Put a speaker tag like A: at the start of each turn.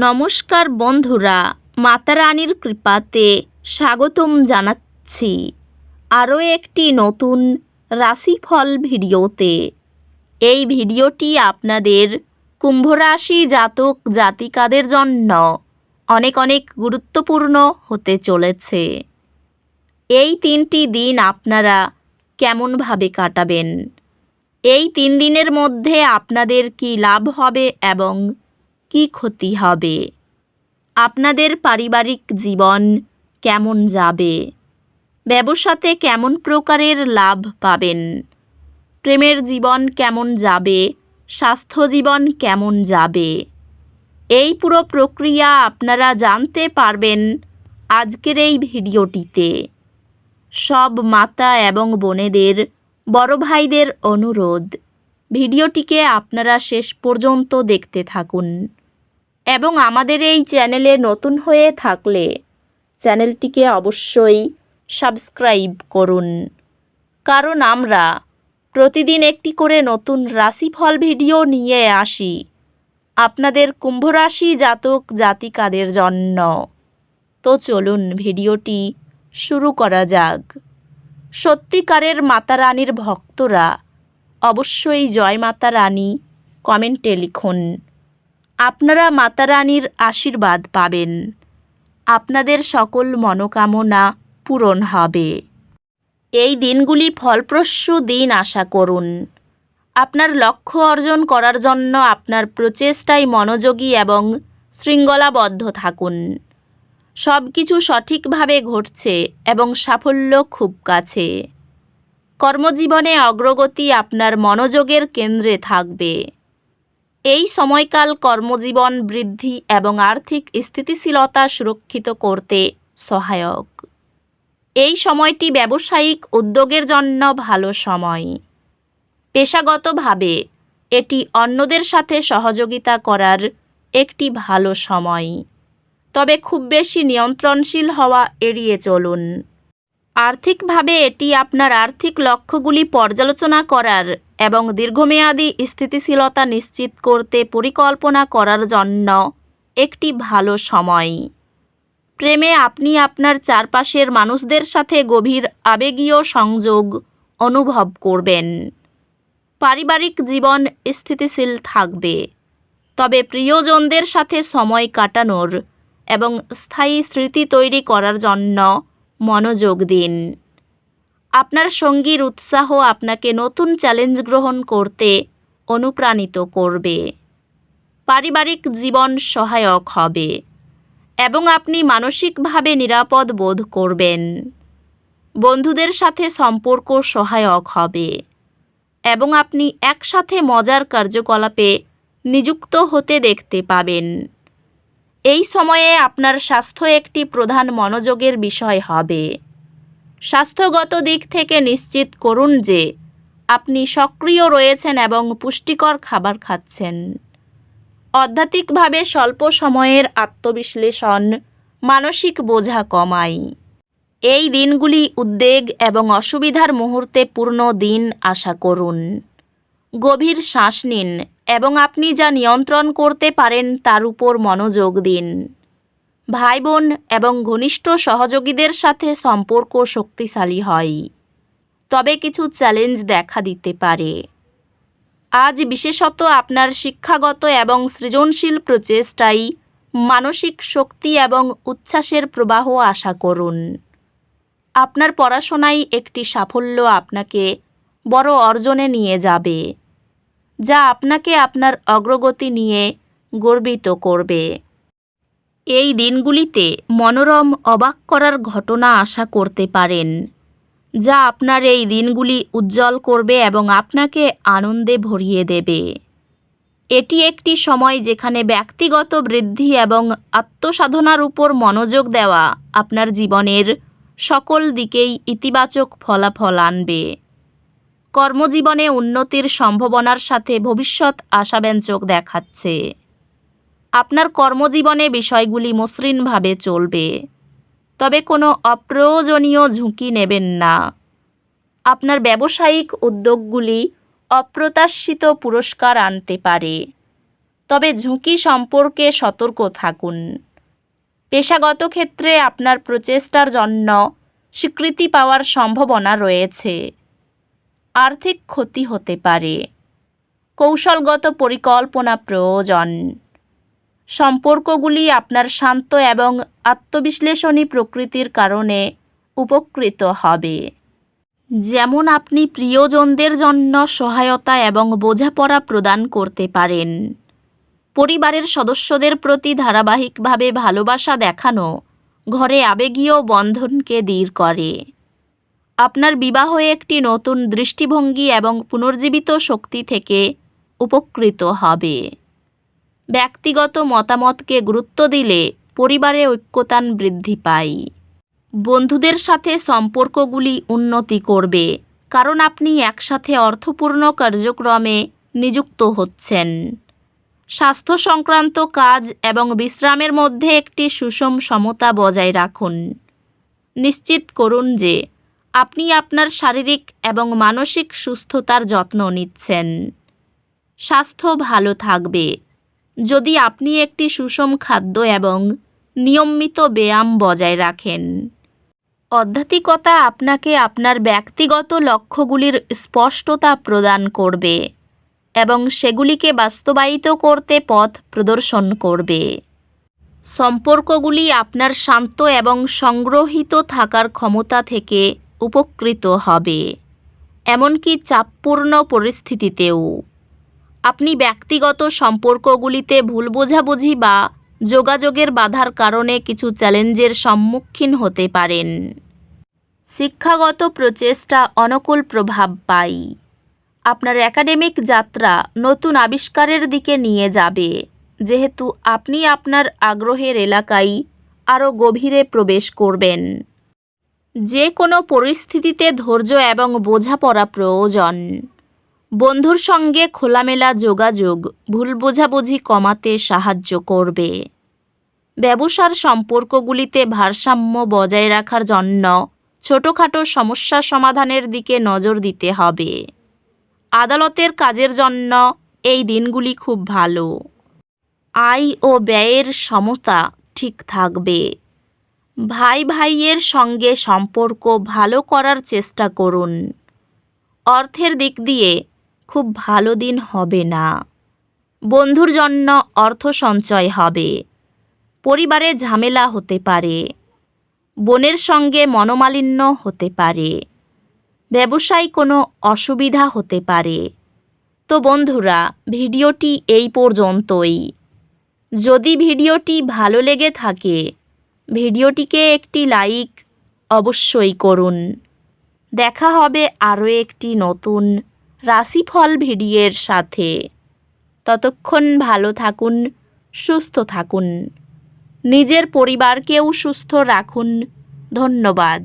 A: নমস্কার বন্ধুরা, মাতা রানীর কৃপাতে স্বাগতম জানাচ্ছি আরও একটি নতুন রাশিফল ভিডিওতে। এই ভিডিওটি আপনাদের কুম্ভ রাশি জাতক জাতিকাদের জন্য অনেক অনেক গুরুত্বপূর্ণ হতে চলেছে। এই 3টি দিন আপনারা কেমনভাবে কাটাবেন, এই 3 দিনের মধ্যে আপনাদের কি লাভ হবে এবং কি ক্ষতি হবে, আপনাদের পারিবারিক জীবন কেমন যাবে, ব্যবসাতে কেমন প্রকারের লাভ পাবেন, প্রেমের জীবন কেমন যাবে, স্বাস্থ্য জীবন কেমন যাবে, এই পুরো প্রক্রিয়া আপনারা জানতে পারবেন আজকের এই ভিডিওটিতে। সব মাতা এবং বোনেদের, বড় ভাইদের অনুরোধ, ভিডিওটিকে আপনারা শেষ পর্যন্ত দেখতে থাকুন এবং আমাদের এই চ্যানেলে নতুন হয়ে থাকলে চ্যানেলটিকে অবশ্যই সাবস্ক্রাইব করুন, কারণ আমরা প্রতিদিন একটি করে নতুন রাশিফল ভিডিও নিয়ে আসি আপনাদের কুম্ভ রাশি জাতক জাতিকাদের জন্য। তো চলুন ভিডিওটি শুরু করা যাক। সত্যিকারের মাতা রানীর ভক্তরা অবশ্যই জয় মাতা রানী কমেন্টে লিখুন। আপনারা মাতা রানীর আশীর্বাদ পাবেন, আপনাদের সকল মনোকামনা পূরণ হবে। এই দিনগুলি ফলপ্রসূ দিন আশা করুন। আপনার লক্ষ্য অর্জন করার জন্য আপনার প্রচেষ্টায় মনোযোগী এবং শৃঙ্খলাবদ্ধ থাকুন। সব কিছু সঠিকভাবে ঘটছে এবং সাফল্য খুব কাছে। কর্মজীবনে অগ্রগতি আপনার মনোযোগের কেন্দ্রে থাকবে। এই সময়কাল কর্মজীবন বৃদ্ধি এবং আর্থিক স্থিতিশীলতা সুরক্ষিত করতে সহায়ক। এই সময়টি ব্যবসায়িক উদ্যোগের জন্য ভালো সময়। পেশাগতভাবে এটি অন্যদের সাথে সহযোগিতা করার একটি ভালো সময়, তবে খুব বেশি নিয়ন্ত্রণশীল হওয়া এড়িয়ে চলুন। আর্থিকভাবে এটি আপনার আর্থিক লক্ষ্যগুলি পর্যালোচনা করার এবং দীর্ঘমেয়াদী স্থিতিশীলতা নিশ্চিত করতে পরিকল্পনা করার জন্য একটি ভালো সময়। প্রেমে আপনি আপনার চারপাশের মানুষদের সাথে গভীর আবেগীয় সংযোগ অনুভব করবেন। পারিবারিক জীবন স্থিতিশীল থাকবে, তবে প্রিয়জনদের সাথে সময় কাটানোর এবং স্থায়ী স্মৃতি তৈরি করার জন্য মনোযোগ দিন। আপনার সঙ্গীর উৎসাহ আপনাকে নতুন চ্যালেঞ্জ গ্রহণ করতে অনুপ্রাণিত করবে। পারিবারিক জীবন সহায়ক হবে এবং আপনি মানসিকভাবে নিরাপদ বোধ করবেন। বন্ধুদের সাথে সম্পর্ক সহায়ক হবে এবং আপনি একসাথে মজার কার্যকলাপে নিযুক্ত হতে দেখতে পাবেন। এই সময়ে আপনার স্বাস্থ্য একটি প্রধান মনোযোগের বিষয় হবে। স্বাস্থ্যগত দিক থেকে নিশ্চিত করুন যে আপনি সক্রিয় রয়েছেন এবং পুষ্টিকর খাবার খাচ্ছেন। আধ্যাত্মিকভাবে স্বল্প সময়ের আত্মবিশ্লেষণ মানসিক বোঝা কমায়। এই দিনগুলি উদ্বেগ এবং অসুবিধার মুহূর্তে পূর্ণ দিন আশা করুন। গভীর শ্বাস নিন এবং আপনি যা নিয়ন্ত্রণ করতে পারেন তার উপর মনোযোগ দিন। ভাই বোন এবং ঘনিষ্ঠ সহযোগীদের সাথে সম্পর্ক শক্তিশালী হয়, তবে কিছু চ্যালেঞ্জ দেখা দিতে পারে। আজ বিশেষত আপনার শিক্ষাগত এবং সৃজনশীল প্রচেষ্টায় মানসিক শক্তি এবং উচ্ছ্বাসের প্রবাহ আশা করুন। আপনার পড়াশোনায় একটি সাফল্য আপনাকে বড় অর্জনে নিয়ে যাবে, যা আপনাকে আপনার অগ্রগতি নিয়ে গর্বিত করবে। এই দিনগুলিতে মনোরম অবাক করার ঘটনা আশা করতে পারেন, যা আপনার এই দিনগুলি উজ্জ্বল করবে এবং আপনাকে আনন্দে ভরিয়ে দেবে। এটি একটি সময় যেখানে ব্যক্তিগত বৃদ্ধি এবং আত্মসাধনার উপর মনোযোগ দেওয়া আপনার জীবনের সকল দিকেই ইতিবাচক ফলাফল আনবে। কর্মজীবনে উন্নতির সম্ভাবনার সাথে ভবিষ্যৎ আশাব্যঞ্জক দেখাচ্ছে। আপনার কর্মজীবনে বিষয়গুলি মসৃণভাবে চলবে, তবে কোনো অপ্রয়োজনীয় ঝুঁকি নেবেন না। আপনার ব্যবসায়িক উদ্যোগগুলি অপ্রত্যাশিত পুরস্কার আনতে পারে। তবে ঝুঁকি সম্পর্কে সতর্ক থাকুন। পেশাগত ক্ষেত্রে আপনার প্রচেষ্টার জন্য স্বীকৃতি পাওয়ার সম্ভাবনা রয়েছে। আর্থিক ক্ষতি হতে পারে। কৌশলগত পরিকল্পনা প্রয়োজন। সম্পর্কগুলি আপনার শান্ত এবং আত্মবিশ্লেষণী প্রকৃতির কারণে উপকৃত হবে। যেমন আপনি প্রিয়জনদের জন্য সহায়তা এবং বোঝাপড়া প্রদান করতে পারেন। পরিবারের সদস্যদের প্রতি ধারাবাহিকভাবে ভালোবাসা দেখানো ঘরে আবেগীয় বন্ধনকে দৃঢ় করে। আপনার বিবাহ একটি নতুন দৃষ্টিভঙ্গি এবং পুনর্জীবিত শক্তি থেকে উপকৃত হবে। ব্যক্তিগত মতামতকে গুরুত্ব দিলে পরিবারে ঐক্যতান বৃদ্ধি পায়। বন্ধুদের সাথে সম্পর্কগুলি উন্নতি করবে, কারণ আপনি একসাথে অর্থপূর্ণ কার্যক্রমে নিযুক্ত হচ্ছেন। স্বাস্থ্য সংক্রান্ত কাজ এবং বিশ্রামের মধ্যে একটি সুষম সমতা বজায় রাখুন। নিশ্চিত করুন যে আপনি আপনার শারীরিক এবং মানসিক সুস্থতার যত্ন নিচ্ছেন। স্বাস্থ্য ভালো থাকবে যদি আপনি একটি সুষম খাদ্য এবং নিয়মিত ব্যায়াম বজায় রাখেন। আধ্যাত্মিকতা আপনাকে আপনার ব্যক্তিগত লক্ষ্যগুলির স্পষ্টতা প্রদান করবে এবং সেগুলিকে বাস্তবায়িত করতে পথ প্রদর্শন করবে। সম্পর্কগুলি আপনার শান্ত এবং সংগ্রহীত থাকার ক্ষমতা থেকে উপকৃত হবে, এমনকি চাপপূর্ণ পরিস্থিতিতেও। আপনি ব্যক্তিগত সম্পর্কগুলিতে ভুল বোঝাবুঝি বা যোগাযোগের বাধার কারণে কিছু চ্যালেঞ্জের সম্মুখীন হতে পারেন। শিক্ষাগত প্রচেষ্টা অনুকূল প্রভাব পায়। আপনার একাডেমিক যাত্রা নতুন আবিষ্কারের দিকে নিয়ে যাবে, যেহেতু আপনি আপনার আগ্রহের এলাকায় আরও গভীরে প্রবেশ করবেন। যে কোনো পরিস্থিতিতে ধৈর্য এবং বোঝাপড়া প্রয়োজন। বন্ধুর সঙ্গে খোলামেলা যোগাযোগ ভুল বোঝাবুঝি কমাতে সাহায্য করবে। ব্যবসার সম্পর্কগুলিতে ভারসাম্য বজায় রাখার জন্য ছোটোখাটো সমস্যা সমাধানের দিকে নজর দিতে হবে। আদালতের কাজের জন্য এই দিনগুলি খুব ভালো। আয় ও ব্যয়ের সমতা ঠিক থাকবে। ভাই ভাইয়ের সঙ্গে সম্পর্ক ভালো করার চেষ্টা করুন। অর্থের দিক দিয়ে খুব ভালো দিন হবে না। বন্ধুর জন্য অর্থ সঞ্চয় হবে। পরিবারে ঝামেলা হতে পারে। বোনের সঙ্গে মনোমালিন্য হতে পারে। ব্যবসায় কোনো অসুবিধা হতে পারে। তো বন্ধুরা, ভিডিওটি এই পর্যন্তই। যদি ভিডিওটি ভালো লেগে থাকে, ভিডিওটিকে একটি লাইক অবশ্যই করুন। দেখা হবে আরও একটি নতুন রাশিফল ভিডিওর সাথে। ততক্ষণ ভালো থাকুন, সুস্থ থাকুন। নিজের পরিবারকেও সুস্থ রাখুন। ধন্যবাদ।